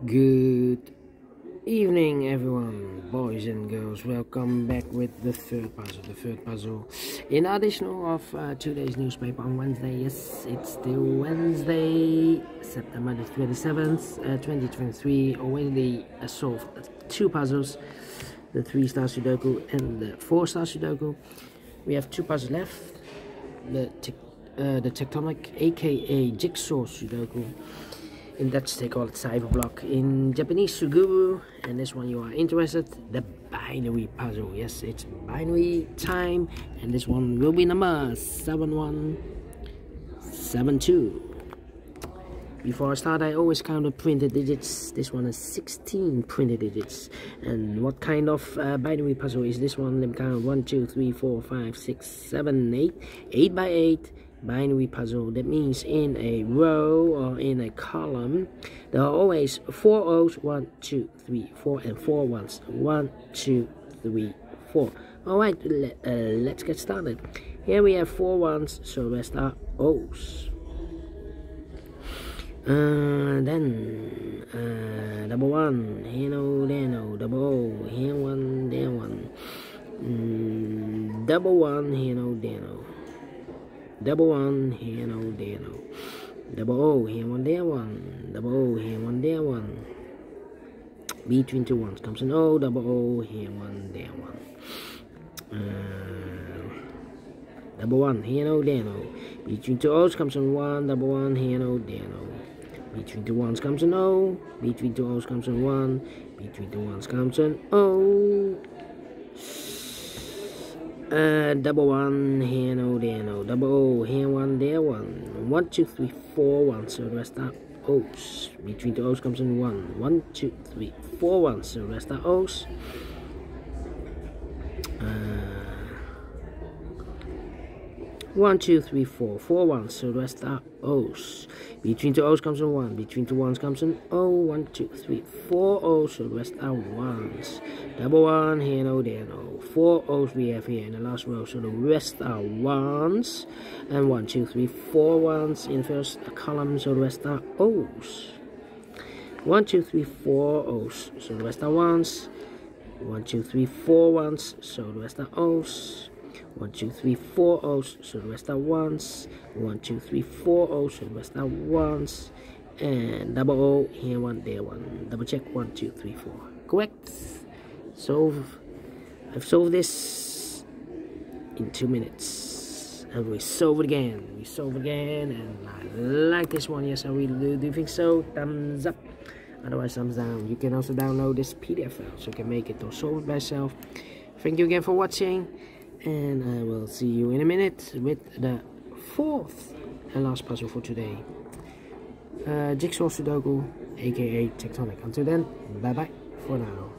Good evening, everyone, boys and girls. Welcome back with the third puzzle. In addition of today's newspaper on Wednesday. Yes, it's still Wednesday, September the 27th, 2023. Already solved two puzzles, the 3-star Sudoku and the 4-star Sudoku. We have two puzzles left. The tectonic, aka jigsaw Sudoku. In Dutch they call it cyberblock, in Japanese Suguru, and this one you are interested, the binary puzzle. Yes, it's binary time, and this one will be number 7172. Before I start, I always count the printed digits. This one is 16 printed digits. And what kind of binary puzzle is this one? Let me count: 1, 2, 3, 4, 5, 6, 7, 8. 8 by 8 binary puzzle. That means in a row or in a column there are always 4 O's, 1, 2, 3, 4, and 4 ones. 1, 2, 3, 4. Alright, let's get started. Here we have 4 ones, so the rest are O's. Then double 1, here no, there no. Double O, here 1, there 1. Double 1, here no, there no. Double 1, here no, there no. Double O, here 1, there 1. Double O, here 1, there 1. Between two ones comes an O. Double O, here 1, there 1. Double 1, here no, there no. Between two O's comes an 1. Double 1, here no, there no. Between two ones comes an O. Between two O's comes an 1. Between two ones comes an O. Double 1, here no, there no. Double O, here 1, there 1. 1, 2, 3, 4 1, so the rest are O's. Between the O's comes in 1. 1, 2, 3, 4 1, so the rest are O's. 1, 2, 3, 4, 4 1, so the rest are O's. Between two O's comes in 1. Between two ones comes in O. 1, 2, 3, 4 O's, so the rest are 1s. Double 1, here no, there no. 4 O's we have here in the last row, so the rest are 1s. And 1, 2, 3, 4 1s in first column, so the rest are O's. 1, 2, 3, 4 O's, so the rest are 1s. 1, 2, 3, 4 1s, so the rest are O's. 1, 2, 3, 4 O's, so the rest are 1s. 1, 2, 3, 4 O's, so the rest are 1s. And double O, here 1, there 1. Double check: 1, 2, 3, 4. Correct. I've solved this in 2 minutes. And we solve it again. And I like this one. Yes, I really do. Do you think so? Thumbs up. Otherwise, thumbs down. You can also download this PDF file so you can make it or solve it by yourself. Thank you again for watching. And I will see you in a minute with the 4th and last puzzle for today. Jigsaw Sudoku, aka Tectonic. Until then, bye bye for now.